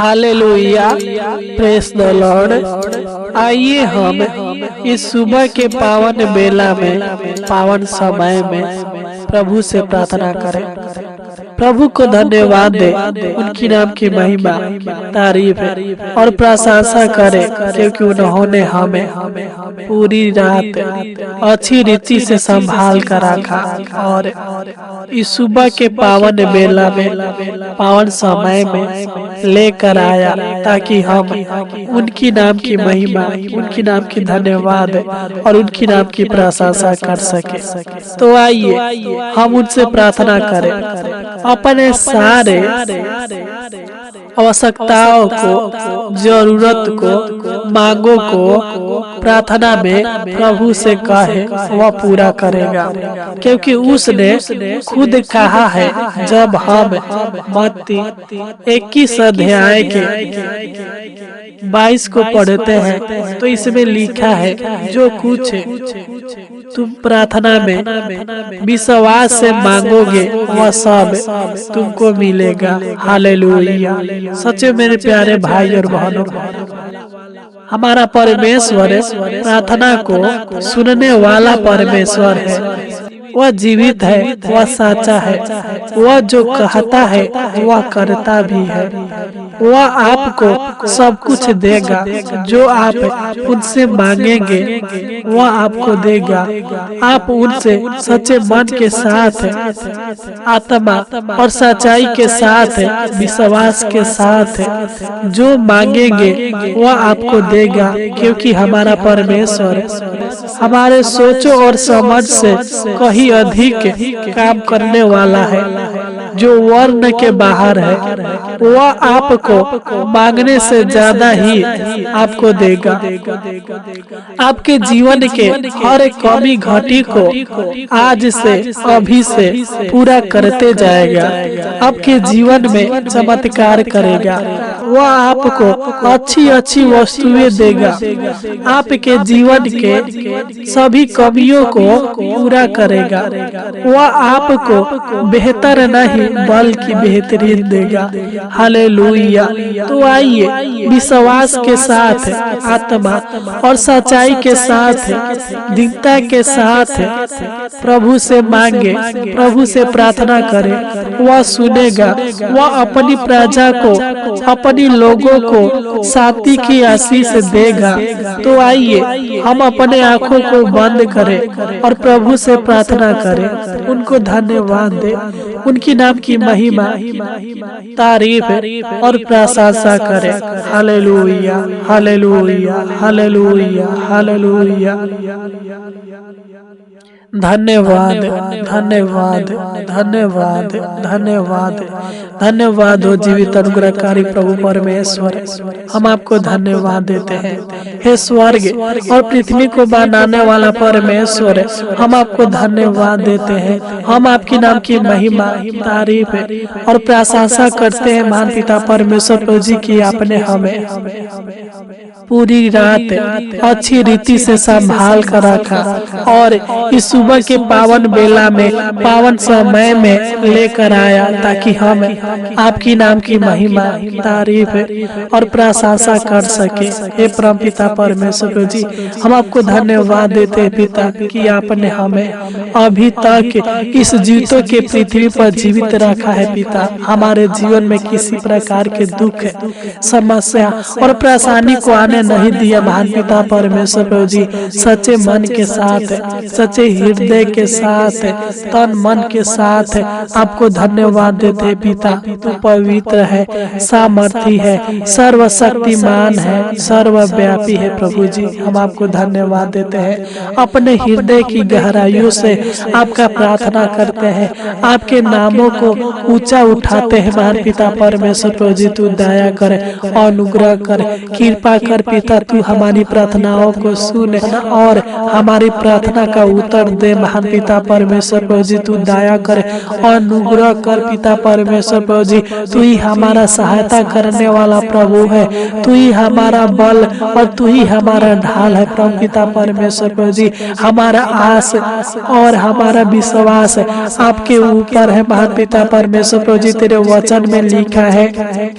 Hallelujah, praise the Lord. आइए हम इस सुबह के पावन बेला में, पावन समय में प्रभु से प्रार्थना करें। प्रभु को धन्यवाद दे, उनकी नाम की महिमा, तारीफ और प्रशंसा करें, क्योंकि उन्होंने हमें पूरी रात अच्छी रीति से संभाल कर रखा और इस सुबह के पावन बेला में, पावन समय में लेकर आया, ताकि हम उनकी नाम की महिमा, उनकी नाम की धन्यवाद और उनकी नाम की प्रशंसा कर सके। तो आइए हम उनसे प्रार्थना करें, अपने सारे आवश्यकताओं को, जरूरत को, मांगों को प्रार्थना में प्रभु से कहे, वह पूरा करेगा, क्योंकि उसने खुद कहा है। जब हम मत्ती 21 अध्याय के 22 को पढ़ते हैं तो इसमें लिखा है, जो कुछ तुम प्रार्थना में विश्वास से मांगोगे वह सब तुमको मिलेगा। हालेलुया। सच्चे मेरे प्यारे भाई और बहनों, हमारा परमेश्वर प्रार्थना को सुनने वाला परमेश्वर है। वह जीवित है, वह साचा है, वह जो कहता है वह करता भी है। वह आपको सब कुछ देगा, जो आप उनसे मांगेंगे वह आपको देगा। आप उनसे सच्चे मन के साथ, आत्मा और सच्चाई के साथ, विश्वास के साथ जो मांगेंगे वह आपको देगा, क्योंकि हमारा परमेश्वर हमारे सोचो और समझ से कहीं अधिक काम करने वाला है, जो वर्ण के बाहर है। वह आपको मांगने से ज्यादा ही आपको देगा। आपके जीवन के हर एक कमी घटी को आज से, अभी से पूरा करते जाएगा। आपके जीवन में चमत्कार करेगा। वह आपको अच्छी अच्छी वस्तुएं देगा। आपके जीवन के सभी कमियों को पूरा करेगा। वह आपको बेहतर नहीं बल्कि बेहतरीन देगा। हालेलुया। तो आइए विश्वास के साथ, आत्मा और सच्चाई के साथ, दीनता के साथ प्रभु से मांगे, प्रभु से प्रार्थना करें। वह सुनेगा। वह अपनी प्रजा को, अपनी लोगों को शांति की आशीष देगा। तो आइए हम अपने आंखों को बंद करें और प्रभु से प्रार्थना करें, उनको धन्यवाद दे, उनकी नाम की महिमा, तारीफ और प्रशंसा करें। Hallelujah, hallelujah, hallelujah, hallelujah. धन्यवाद, धन्यवाद, धन्यवाद, धन्यवाद, धन्यवाद हो जीवित अनुग्रहकारी प्रभु परमेश्वर। हम आपको धन्यवाद देते हैं। हे स्वर्ग और पृथ्वी को बनाने वाला परमेश्वर, हम आपको धन्यवाद देते हैं। हम आपकी नाम की महिमा, तारीफ और प्रशंसा करते हैं। महान पिता परमेश्वर प्रभु जी की आपने हमें पूरी रात अच्छी रीति से संभाल कर रखा और इस सुबह के पावन बेला में, पावन समय में लेकर आया, ताकि हम आपकी नाम की महिमा, तारीफ और प्रशंसा कर सके। हे परम पिता परमेश्वर जी, हम आपको धन्यवाद देते हैं पिता कि आपने हमें अभी तक इस जीवितों के पृथ्वी पर जीवित रखा है। पिता, हमारे जीवन में किसी प्रकार के दुख, समस्या और परेशानी को आने नहीं दिया। महान पिता परमेश्वर जी, सच्चे मन के साथ, सच्चे हृदय के साथ, तन मन के साथ आपको धन्यवाद देते पिता। तू पवित्र है, सामर्थी है, सर्वशक्तिमान है, सर्वव्यापी है। प्रभु जी, हम आपको धन्यवाद देते हैं। अपने हृदय की गहराइयों से आपका प्रार्थना करते हैं, आपके नामों को ऊंचा उठाते हैं। महान पिता परमेश्वर प्रभु जी, तू दया कर, अनुग्रह कर, कृपा कर पिता। तू हमारी प्रार्थनाओं को सुन और हमारी प्रार्थना का उत्तर दे महान पिता परमेश्वर प्रभु जी। तू दया कर, अनुग्रह कर पिता परमेश्वर प्रभु जी। तू ही हमारा सहायता करने वाला प्रभु है, तू ही हमारा बल और तू ही हमारा ढाल है प्रभु पिता परमेश्वर प्रभु जी। हमारा आस और हमारा विश्वास आपके ऊपर है महान पिता परमेश्वर प्रभु जी। तेरे वचन में लिखा है,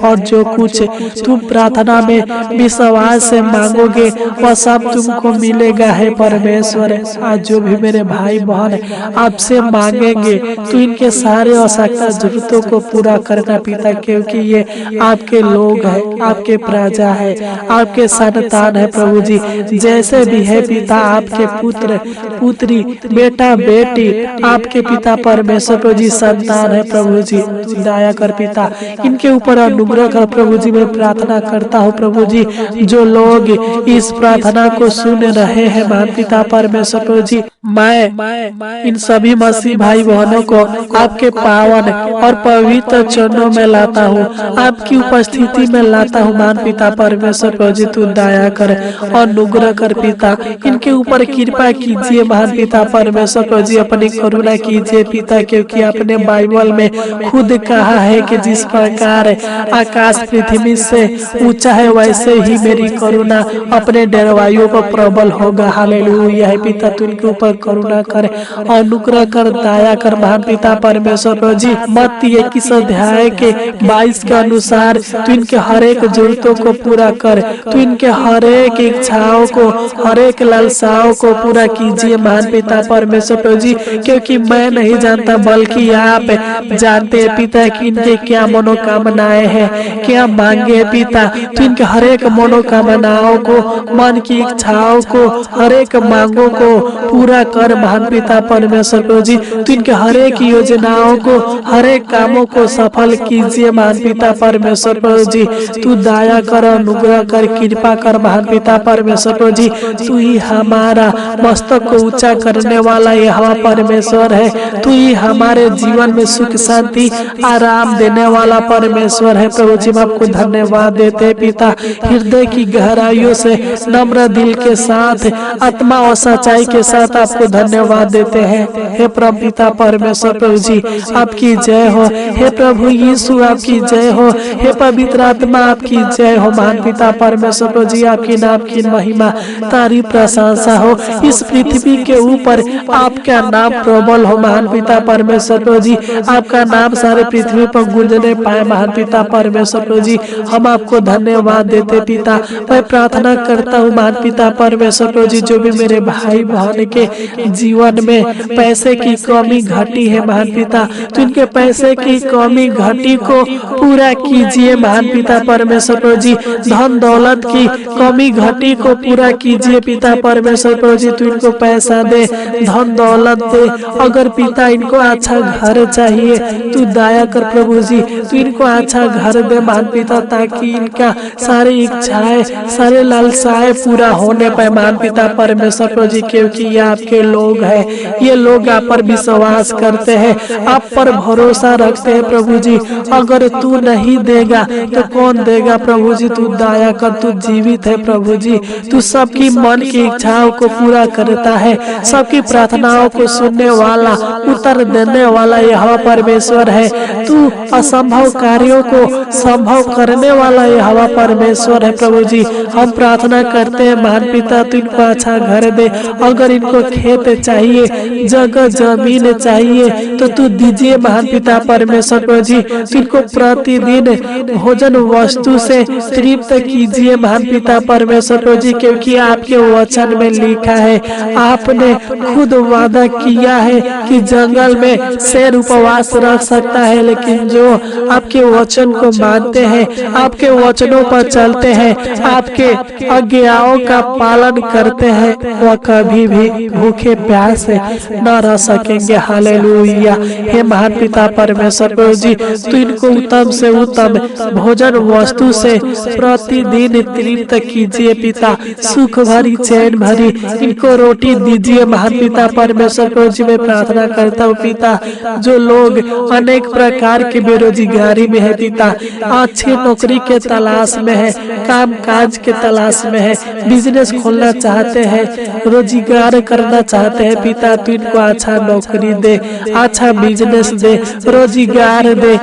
और जो कुछ तुम प्रार्थना में विश्वास से मांगोगे वह सब तुमको मिलेगा है परमेश्वर। आज जो भी मेरे भाई बहन आपसे मांगेंगे तो इनके सारे आवश्यकता जरूरतों को पूरा करना पिता, क्योंकि ये आपके लोग हैं, आपके प्रजा है, आपके संतान है प्रभु जी। जैसे भी है पिता, आपके पुत्र पुत्री बेटा बेटी आपके पिता परमेश्वर प्रभु जी संतान है प्रभु जी। दया कर पिता, इनके ऊपर अनुग्रह कर प्रभु जी। मैं प्रार्थना करता हूँ प्रभु जी, जो लोग इस प्रार्थना को सुन रहे हैं महान पिता परमेश्वर प्रभु जी, मैं इन सभी मसीह भाई बहनों को आपके पावन और पवित्र चरणों में लाता हूँ, आपकी उपस्थिति में लाता हूँ महान पिता परमेश्वर प्रभु जी। तू दया कर, अनुग्रह कर पिता, इनके ऊपर कृपा कीजिए महान पिता परमेश्वर प्रभु जी। अपनी करुणा कीजिए पिता, क्योंकि आपने बाइबल में खुद कहा है कि जिस प्रकार आकाश पृथ्वी से ऊंचा है वैसे ही मेरी करुणा अपने डेरवाइयों पर प्रबल होगा। हालेलुया है पिता, तू इनके ऊपर करुणा कर, अनुग्रह कर, दया कर महान पिता परमेश्वर प्रभु जी। मत्ती 21 अध्याय के 22 के अनुसार तू इनके हर एक जरूरतों को पूरा कर, तू इनके हर एक इच्छाओं को, हर एक लालसाओं को पूरा कीजिए महान पिता परमेश्वर प्रभु जी। क्योंकि मैं नहीं जानता बल्कि आप जानते हैं पिता कि इनके क्या मनोकामनाएं हैं, क्या मांगे पिता। तो इनके हर एक मनोकामनाओं को, मन की इच्छाओं को, हर एक मांगों को पूरा कर महान पिता परमेश्वर प्रभु जी। तो इनके हर एक योजनाओं को, हर एक कामों को सफल कीजिए महान पिता परमेश्वर प्रभु जी। तू दया कर, अनुग्रह कर, कृपा कर महान पिता परमेश्वर प्रभु जी। तू ही हमारा मस्तक को ऊंचा करने वाला यहोवा परमेश्वर है, तू ही हमारे जीवन में सुख शांति आराम देने वाला परमेश्वर है प्रभु जी। हम आपको धन्यवाद देते पिता, हृदय की गहराइयों से नम्र दिल के साथ, आत्मा और सच्चाई के साथ आपको धन्यवाद देते हैं। हे प्रभु पिता परमेश्वर प्रभु जी, आपकी जय हो। हे प्रभु यीशु आपकी जय हो। हे पवित्र आत्मा आपकी जय हो। महान पिता परमेश्वर प्रभु जी, आपके नाम की महिमा तारीफ प्रशंसा हो। इस पृथ्वी के ऊपर आपका नाम प्रबल हो महान पिता परमेश्वर प्रभु जी। आपका नाम सारे पृथ्वी पर गूंजने पाए महान पिता परमेश्वर प्रभु जी। हम आपको धन्यवाद देते पिता। मैं प्रार्थना करता हूँ महान पिता परमेश्वर प्रभु जी, जो भी मेरे भाई बहन के जीवन में पैसे की कमी घटी है महान पिता, तो इनके पैसे की कमी घटी को पूरा कीजिए महान पिता परमेश्वर प्रभु जी। धन दौलत की कमी घटी को पूरा कीजिए पिता परमेश्वर प्रभु जी। तू इनको पैसा दे, धन दौलत दे। अगर पिता इनको अच्छा घर चाहिए, तू दया कर प्रभु जी, तू इनको अच्छा घर दे महान पिता, ताकि इनका सारी इच्छाएं, सारे लालसाएं पूरा होने पाए महान पिता परमेश्वर प्रभु जी। क्योंकि ये आपके लोग हैं, ये लोग आप पर विश्वास करते हैं, आप पर भरोसा रखते हैं प्रभु जी। अगर तू नहीं देगा तो कौन देगा प्रभु जी। तू दया कर, तू जीवित है प्रभु जी। तू सबकी मन की इच्छाओं को पूरा करता है, सबकी प्रार्थनाओं को सुनने वाला, उत्तर देने वाला यहोवा परमेश्वर है। तू असंभव कार्यों को संभव करने वाला यहोवा परमेश्वर है प्रभु जी। हम प्रार्थना करते हैं महान पिता, तू इनको अच्छा घर दे। अगर इनको खेत चाहिए, जगह जमीन चाहिए, तो तू दीजिए महान पिता परमेश्वर प्रभु जी। तू इनको प्रतिदिन भोजन वस्तु से तृप्त कीजिए महान पिता परमेश्वर प्रभु जी। क्योंकि आपके वचन में लिखा है, आपने खुद वादा किया है कि जंगल में शेर उपवास रख सकता है, लेकिन जो आपके वचन को मानते हैं, आपके वचनों पर चलते हैं, आपके आज्ञाओं का पालन करते हैं, वह कभी भी भूखे प्यासे न रह सकेंगे। हालेलुया। हे महान पिता परमेश्वर प्रभु जी, तू इनको उत्तम से उत्तम भोजन वस्तु से प्रतिदिन तृप्त कीजिए पिता। सुख भरी चैन भरी इनको रोटी दीजिए महान पिता परमेश्वर प्रभु जी। मैं प्रार्थना करता हूँ पिता, जो लोग अनेक प्रकार के बेरोजगारी में है पिता, अच्छी नौकरी के तलाश में है, काम काज के तलाश में है, बिजनेस खोलना चाहते हैं, रोजगार करना करना चाहते हैं पिता, तू इनको अच्छा नौकरी दे, अच्छा बिजनेस दे, रोजगार दे,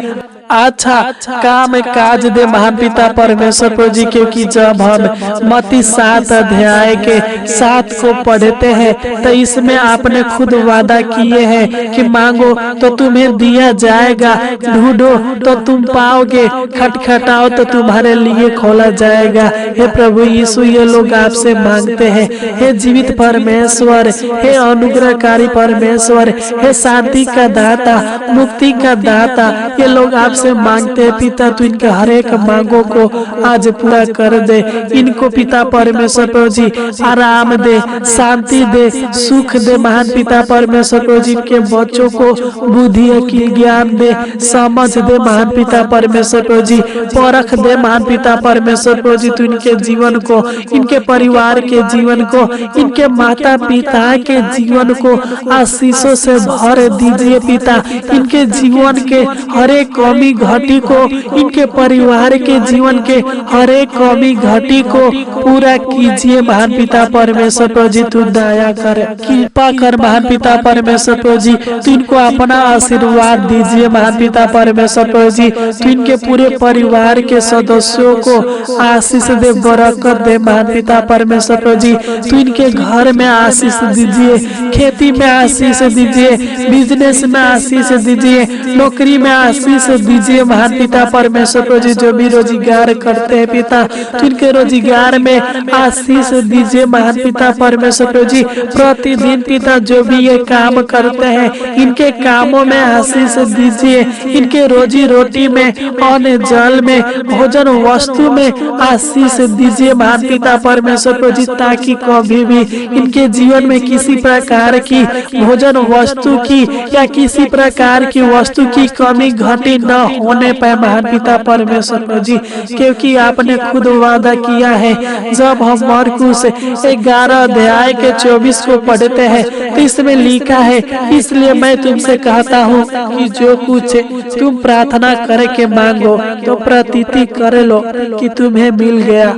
अच्छा काम काज दे महान पिता परमेश्वर प्रभु जी। क्योंकि जब हम मत्ती 7 अध्याय के 7 को पढ़ते हैं तो इसमें आपने खुद वादा किए हैं कि मांगो तो तुम्हें दिया जाएगा, ढूंढो तो तुम पाओगे, खटखटाओ तो तुम्हारे लिए खोला जाएगा। हे प्रभु यीशु, ये लोग आपसे मांगते हैं। हे जीवित परमेश्वर, हे अनुग्रहकारी परमेश्वर, हे शांति का दाता, मुक्ति का दाता, ये लोग आप से मांगते हैं पिता, तू इनके हर एक मांगों को आज पूरा कर दे। इनको पिता परमेश्वर प्रभु जी आराम दे, शांति दे, सुख दे महान पिता परमेश्वर प्रभु जी। के बच्चों को बुद्धि की ज्ञान दे, समझ दे महान पिता परमेश्वर प्रभु जी, परख दे महान पिता परमेश्वर प्रभु जी। तू इनके जीवन को, इनके परिवार के जीवन को, इनके माता पिता के जीवन को आशीषों से भर दीजिए पिता। इनके जीवन के हर एक कमी घटी को, इनके परिवार के जीवन के हर एक कमी घटी को पूरा कीजिए महान पिता परमेश्वर प्रभु जी। तू दया कर, कृपा कर महान पिता परमेश्वर प्रभु जी। तू इनको अपना आशीर्वाद दीजिए महान पिता परमेश्वर प्रभु जी। तू इनके पूरे परिवार के सदस्यों को आशीष दे, बरकत दे महान पिता परमेश्वर प्रभु जी। तू इनके घर में आशीष दीजिए, खेती में आशीष दीजिए, बिजनेस में आशीष दीजिए, नौकरी में आशीष दीजिए महान पिता परमेश्वर प्रभु जी। जो भी रोजगार करते हैं पिता, तो इनके रोजगार में आशीष दीजिए महान पिता परमेश्वर प्रभु जी। प्रतिदिन पिता जो भी ये काम करते हैं, इनके कामों में आशीष दीजिए। इनके रोजी रोटी में, अन्न जल में, भोजन वस्तु में आशीष दीजिए महान पिता परमेश्वर प्रभु जी। ताकि कभी भी इनके जीवन में किसी प्रकार की भोजन वस्तु की या किसी प्रकार की वस्तु की कमी घटी न होने पाए महान पिता परमेश्वर प्रभु जी। क्योंकि आपने खुद वादा किया है, जब हम मरकुस 11 अध्याय के 24 को पढ़ते हैं तो इसमें लिखा है, इसलिए मैं तुमसे कहता हूँ कि जो कुछ तुम प्रार्थना करके मांगो तो प्रतीति कर लो कि तुम्हें मिल गया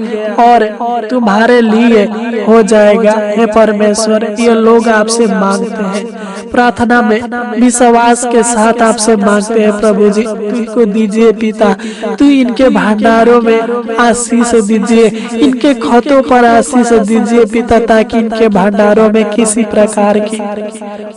और तुम्हारे लिए हो जाएगा। हे परमेश्वर, ये लोग आपसे मांगते हैं, प्रार्थना में विश्वास के साथ आपसे मांगते हैं प्रभु जी। तू दीजिए पिता, तू इनके भंडारों में आशीष दीजिए, इनके खातों पर आशीष दीजिए पिता, ताकि इनके भंडारों में किसी प्रकार की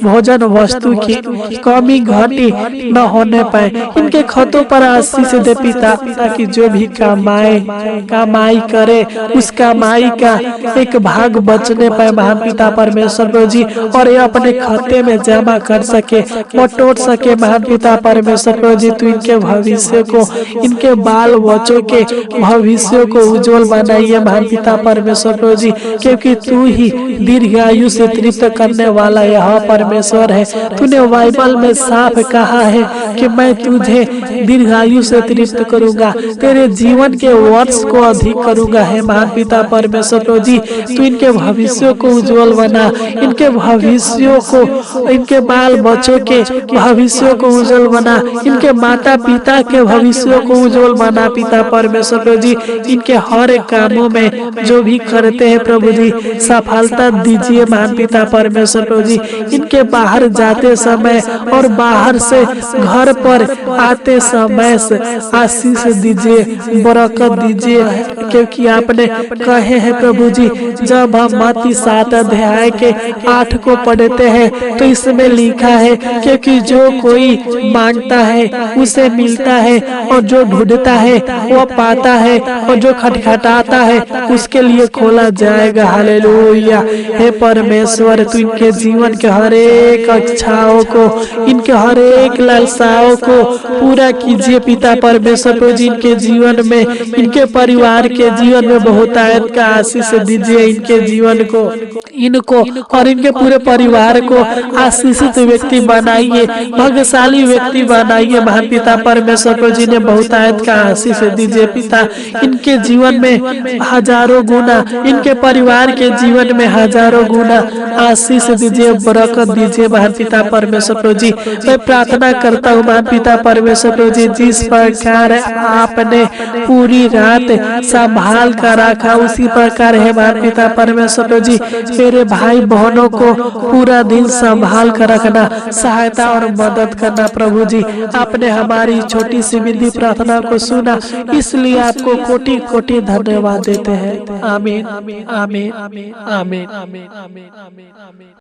भोजन वस्तु की कमी घटी न होने पाए। इनके खातों पर आशीष दे पिता, ताकि जो भी कमाई करे उस कमाई का एक भाग बचने पाए महान पिता परमेश्वर प्रभु जी, और ये अपने खाते में जमा कर सके, बटोर सके महान पिता परमेश्वर प्रभु जी। तू इनके भविष्य को, इनके बाल बच्चों के भविष्य को उज्जवल बनाइए महान पिता परमेश्वर प्रभु जी। क्योंकि तू ही दीर्घायु से तृप्त करने वाला यह परमेश्वर है। तूने बाइबल में साफ कहा है कि मैं तुझे दीर्घायु से तृप्त करूंगा, तेरे जीवन के वर्ष को अधिक करूंगा। है महान पिता परमेश्वर प्रभु जी, तू इनके भविष्य को उज्जवल बना, इनके भविष्यों को, इनके बाल बच्चों के भविष्य को उज्जवल बना, इनके माता पिता के भविष्य को उज्जवल बना पिता परमेश्वर प्रभु जी। इनके हर एक कामों में जो भी करते हैं प्रभु जी, सफलता दीजिए महान पिता परमेश्वर प्रभु जी। इनके बाहर जाते समय और बाहर से घर पर आते समय से आशीष दीजिए, बरकत दीजिए। क्योंकि आपने कहे हैं प्रभु जी, जब हम मत्ती 7 अध्याय के 8 को पढ़ते हैं तो इसमें लिखा है, क्योंकि जो कोई मांगता है उसे मिलता है, और जो ढूंढता है वो पाता है, और जो खटखटाता है उसके लिए खोला जाएगा। हालेलुया। हे परमेश्वर, तू इनके जीवन के हर एक इच्छाओं को, इनके हर एक लालसाओं को पूरा कीजिए पिता परमेश्वर प्रभु जी। इनके जीवन में, इनके परिवार के जीवन में बहुतायत का आशीष दीजिए। इनके जीवन को, इनको और इनके पूरे परिवार को आशीषित व्यक्ति बनाइए, भाग्यशाली व्यक्ति बनाइए महान पिता परमेश्वर प्रभु जी ने बहुतायत का आशीष दीजिए पिता। इनके जीवन में हजारों गुना, इनके परिवार के जीवन में हजारों गुना आशीष दीजिए, बरकत दीजिए महान पिता परमेश्वर प्रभु जी। मैं प्रार्थना करता हूँ महान पिता परमेश्वर प्रभु जी, जिस प्रकार आपने पूरी रात संभाल कर रखा उसी प्रकार है महान पिता परमेश्वर प्रभु जी। मेरे भाई बहनों को पूरा दिन संभाल कर रखना, सहायता और मदद करना। प्रभु जी, आपने हमारी छोटी सी विनती प्रार्थना को सुना, इसलिए आपको कोटि कोटि धन्यवाद देते हैं। आमीन आमीन आमीन आमीन आमीन।